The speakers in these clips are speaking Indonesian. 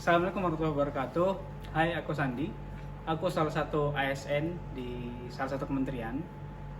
Assalamualaikum warahmatullahi wabarakatuh. Hai, aku Sandi. Aku salah satu ASN di salah satu kementerian.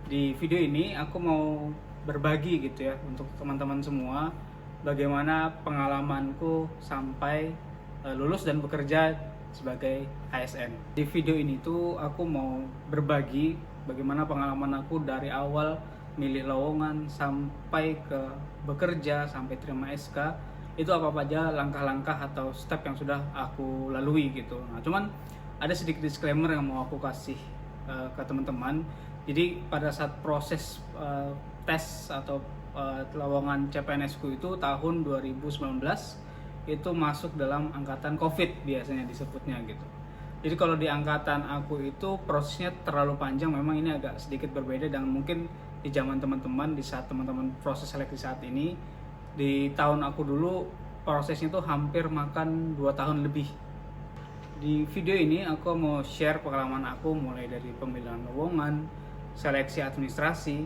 Di video ini aku mau berbagi gitu ya untuk teman-teman semua bagaimana pengalamanku sampai lulus dan bekerja sebagai ASN. Di video ini tuh aku mau berbagi bagaimana pengalaman aku dari awal milih lowongan sampai ke bekerja sampai terima SK, itu apa aja langkah-langkah atau step yang sudah aku lalui gitu. Nah, cuman ada sedikit disclaimer yang mau aku kasih ke teman-teman. Jadi pada saat proses tes atau lowongan CPNS ku itu tahun 2019 itu masuk dalam angkatan COVID biasanya disebutnya gitu. Jadi kalau di angkatan aku itu prosesnya terlalu panjang, memang ini agak sedikit berbeda dan mungkin di zaman teman-teman, di saat teman-teman proses seleksi saat ini. Di tahun aku dulu prosesnya tuh hampir makan 2 tahun lebih. Di video ini aku mau share pengalaman aku mulai dari pemilihan lowongan, seleksi administrasi,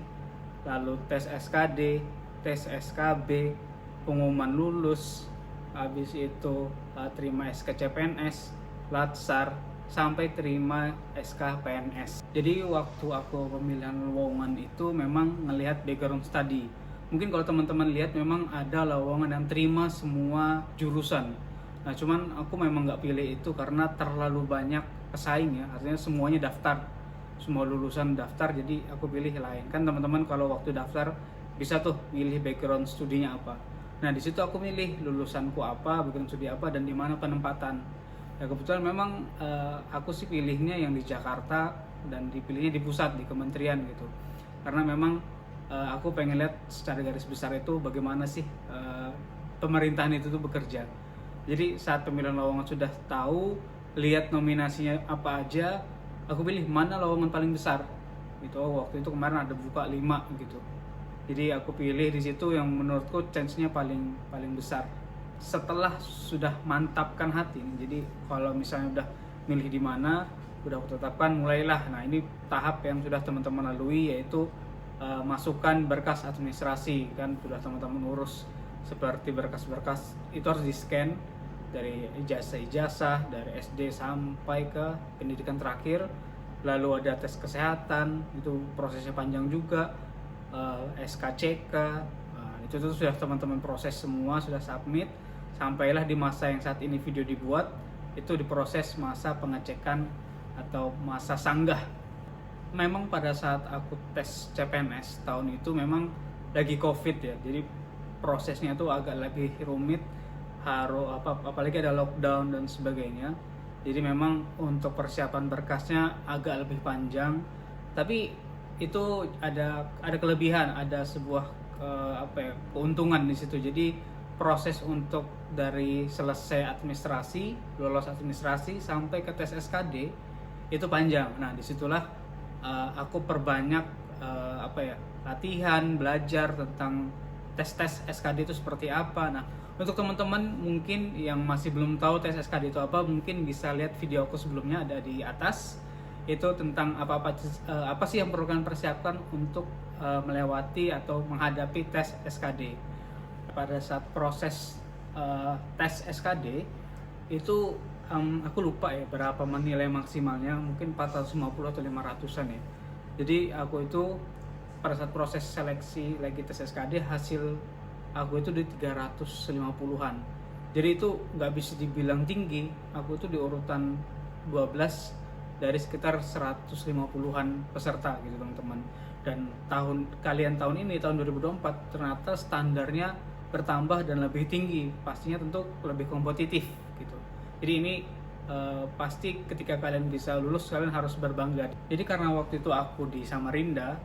lalu tes SKD, tes SKB, pengumuman lulus, habis itu terima SK CPNS, Latsar, sampai terima SK PNS. Jadi waktu aku pemilihan lowongan itu memang ngelihat background study. Mungkin kalau teman-teman lihat memang ada lowongan yang terima semua jurusan. Nah cuman aku memang nggak pilih itu karena terlalu banyak pesaing ya. Artinya semuanya daftar, semua lulusan daftar. Jadi aku pilih lain. Kan teman-teman kalau waktu daftar bisa tuh milih background studinya apa. Nah di situ aku milih lulusanku apa, background studi apa, dan di mana penempatan. Ya kebetulan memang aku sih pilihnya yang di Jakarta dan dipilihnya di pusat, di kementerian gitu. Karena memang aku pengen lihat secara garis besar itu bagaimana sih pemerintahan itu tuh bekerja. Jadi saat pemilihan lowongan sudah tahu, lihat nominasinya apa aja, aku pilih mana lowongan paling besar. Gitu. Waktu itu kemarin ada buka 5 gitu. Jadi aku pilih di situ yang menurutku chance-nya paling besar. Setelah sudah mantapkan hati, jadi kalau misalnya udah milih di mana, udah aku tetapkan, mulailah. Nah ini tahap yang sudah teman-teman lalui, yaitu masukkan berkas administrasi. Kan sudah teman-teman urus seperti berkas-berkas itu harus di scan dari ijazah dari SD sampai ke pendidikan terakhir. Lalu ada tes kesehatan, itu prosesnya panjang juga, SKCK, itu tuh sudah teman-teman proses semua, sudah submit. Sampailah di masa yang saat ini video dibuat, itu diproses masa pengecekan atau masa sanggah. Memang pada saat aku tes CPNS tahun itu memang lagi COVID ya, jadi prosesnya tuh agak lebih rumit, apalagi ada lockdown dan sebagainya. Jadi memang untuk persiapan berkasnya agak lebih panjang, tapi itu ada kelebihan, ada sebuah keuntungan di situ. Jadi proses untuk dari selesai administrasi, lolos administrasi sampai ke tes SKD itu panjang. Nah disitulah aku perbanyak latihan, belajar tentang tes SKD itu seperti apa. Nah untuk teman-teman mungkin yang masih belum tahu tes SKD itu apa, mungkin bisa lihat video aku sebelumnya, ada di atas. Itu tentang apa sih yang perlu kalian persiapkan untuk melewati atau menghadapi tes SKD. Pada saat proses tes SKD itu aku lupa ya berapa nilai maksimalnya, mungkin 450 atau 500-an ya. Jadi aku itu pada saat proses seleksi lagi tes SKD, hasil aku itu di 350-an. Jadi itu nggak bisa dibilang tinggi, aku itu di urutan 12 dari sekitar 150-an peserta gitu teman-teman. Dan tahun ini tahun 2024 ternyata standarnya bertambah dan lebih tinggi, pastinya tentu lebih kompetitif gitu. Jadi ini pasti ketika kalian bisa lulus, kalian harus berbangga. Jadi karena waktu itu aku di Samarinda,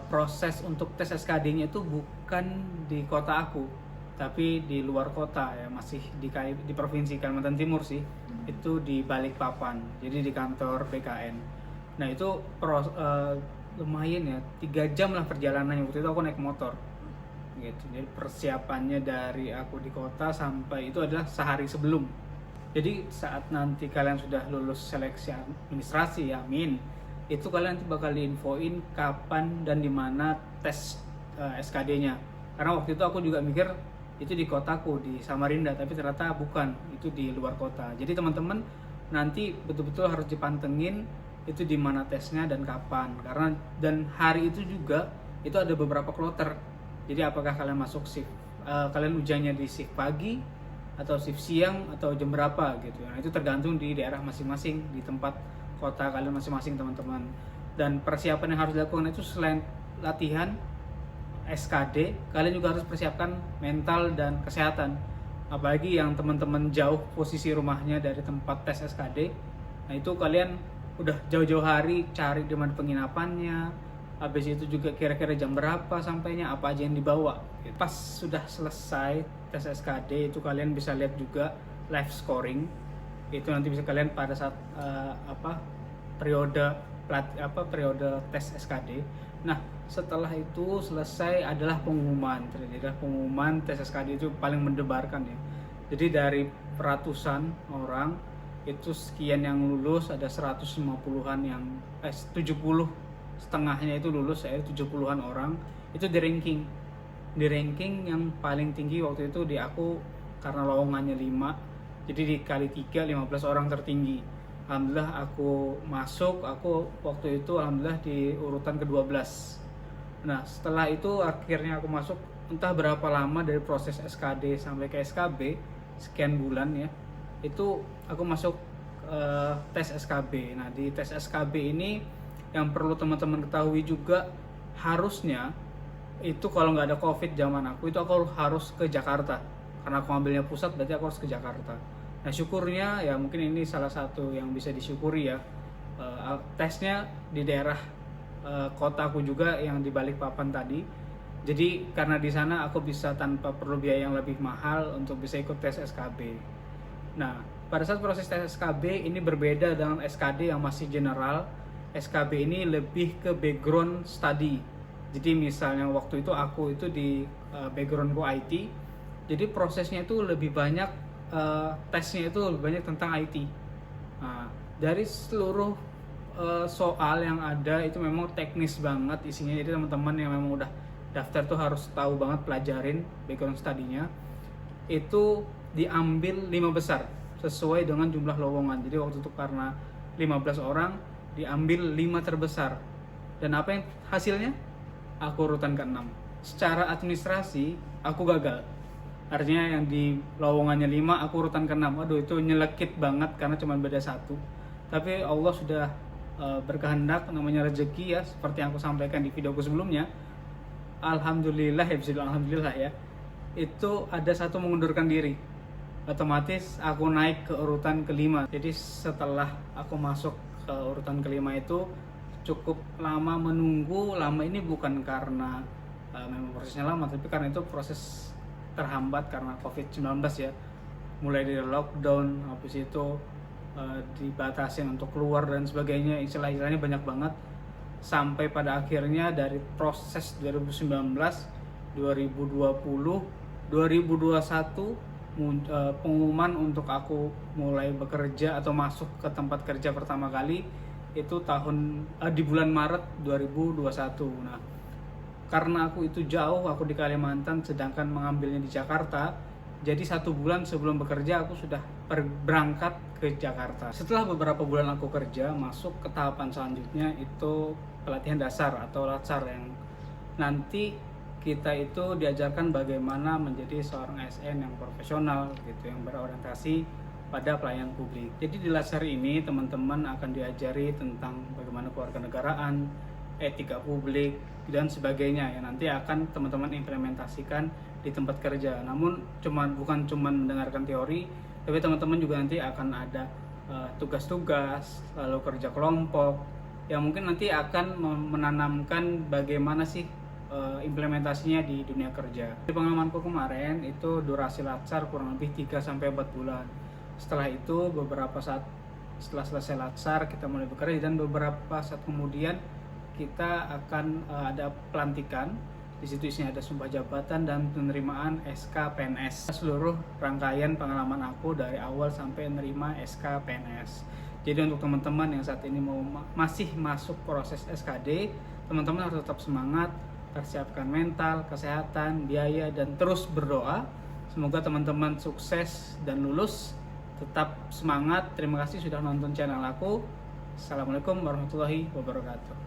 proses untuk tes SKD-nya itu bukan di kota aku, tapi di luar kota ya, masih di provinsi Kalimantan Timur sih. Itu di Balikpapan, jadi di kantor BKN. Nah itu lumayan ya, 3 jam lah perjalanannya. Waktu itu aku naik motor gitu. Jadi persiapannya dari aku di kota sampai itu adalah sehari sebelum. Jadi saat nanti kalian sudah lulus seleksi administrasi ya, itu kalian nanti bakal diinfoin kapan dan di mana tes SKD-nya. Karena waktu itu aku juga mikir itu di kotaku di Samarinda, tapi ternyata bukan, itu di luar kota. Jadi teman-teman nanti betul-betul harus dipantengin itu di mana tesnya dan kapan, karena dan hari itu juga itu ada beberapa kloter. Jadi apakah kalian masuk shift kalian ujiannya di shift pagi atau shift siang atau jam berapa gitu. Nah, itu tergantung di daerah masing-masing, di tempat kota kalian masing-masing teman-teman. Dan persiapan yang harus dilakukan itu selain latihan SKD, kalian juga harus persiapkan mental dan kesehatan. Apalagi yang teman-teman jauh posisi rumahnya dari tempat tes SKD, nah itu kalian udah jauh-jauh hari cari di mana penginapannya, habis itu juga kira-kira jam berapa sampainya, apa aja yang dibawa. Pas sudah selesai tes SKD itu kalian bisa lihat juga live scoring. Itu nanti bisa kalian pada saat periode tes SKD. Nah, setelah itu selesai adalah pengumuman. Terjadi pengumuman tes SKD itu paling mendebarkan ya. Jadi dari ratusan orang itu sekian yang lulus, ada 150-an yang 70 setengahnya itu lulus, saya 70-an orang itu di ranking. Di ranking yang paling tinggi waktu itu di aku karena lowongannya 5. Jadi dikali 3 15 orang tertinggi. Alhamdulillah aku masuk, aku waktu itu alhamdulillah di urutan ke-12. Nah, setelah itu akhirnya aku masuk, entah berapa lama dari proses SKD sampai ke SKB, sekian bulan ya. Itu aku masuk tes SKB. Nah, di tes SKB ini yang perlu teman-teman ketahui juga, harusnya itu kalau nggak ada COVID zaman aku harus ke Jakarta. Karena aku ambilnya pusat, berarti aku harus ke Jakarta. Nah, syukurnya ya mungkin ini salah satu yang bisa disyukuri ya, tesnya di daerah kotaku juga yang di Balikpapan tadi. Jadi karena di sana aku bisa tanpa perlu biaya yang lebih mahal untuk bisa ikut tes SKB. Nah, pada saat proses tes SKB ini berbeda dengan SKD yang masih general. SKB ini lebih ke background study. Jadi misalnya waktu itu aku itu di backgroundku IT. Jadi prosesnya itu lebih banyak, tesnya itu lebih banyak tentang IT. Nah, dari seluruh soal yang ada itu memang teknis banget isinya. Jadi teman-teman yang memang udah daftar tuh harus tahu banget, pelajarin background studinya. Itu diambil 5 besar sesuai dengan jumlah lowongan. Jadi waktu itu karena 15 orang diambil 5 terbesar. Dan apa yang hasilnya? Aku urutan ke-6. Secara administrasi aku gagal. Artinya yang di lowongannya 5 aku urutan ke-6. Aduh, itu nyelekit banget karena cuma beda 1. Tapi Allah sudah berkehendak, namanya rezeki ya, seperti yang aku sampaikan di videoku sebelumnya. Alhamdulillah ya, itu ada satu mengundurkan diri, otomatis aku naik ke urutan ke-5. Jadi setelah aku masuk ke urutan ke-5 itu cukup lama menunggu. Lama ini bukan karena memang prosesnya lama, tapi karena itu proses terhambat karena COVID-19 ya. Mulai dari lockdown, habis itu dibatasin untuk keluar dan sebagainya, istilah-istilahnya banyak banget. Sampai pada akhirnya dari proses 2019, 2020, 2021 pengumuman untuk aku mulai bekerja atau masuk ke tempat kerja pertama kali itu di bulan Maret 2021. Nah, karena aku itu jauh, aku di Kalimantan sedangkan mengambilnya di Jakarta, jadi 1 bulan sebelum bekerja aku sudah berangkat ke Jakarta. Setelah beberapa bulan aku kerja, masuk ke tahapan selanjutnya itu pelatihan dasar atau latsar, yang nanti kita itu diajarkan bagaimana menjadi seorang ASN yang profesional gitu, yang berorientasi pada pelayanan publik. Jadi di latsar ini teman-teman akan diajari tentang bagaimana kewarganegaraan, etika publik dan sebagainya yang nanti akan teman-teman implementasikan di tempat kerja. Namun bukan cuma mendengarkan teori, tapi teman-teman juga nanti akan ada tugas-tugas, lalu kerja kelompok yang mungkin nanti akan menanamkan bagaimana sih implementasinya di dunia kerja. Di pengalamanku kemarin itu durasi latsar kurang lebih 3-4 bulan. Setelah itu beberapa saat setelah selesai latsar kita mulai bekerja, dan beberapa saat kemudian kita akan ada pelantikan. Di situ isinya ada sumpah jabatan dan penerimaan SK PNS. Seluruh rangkaian pengalaman aku dari awal sampai menerima SK PNS. Jadi untuk teman-teman yang saat ini masih masuk proses SKD, teman-teman harus tetap semangat, persiapkan mental, kesehatan, biaya, dan terus berdoa Semoga teman-teman sukses dan lulus. Tetap semangat. Terima kasih sudah nonton channel aku. Assalamualaikum warahmatullahi wabarakatuh.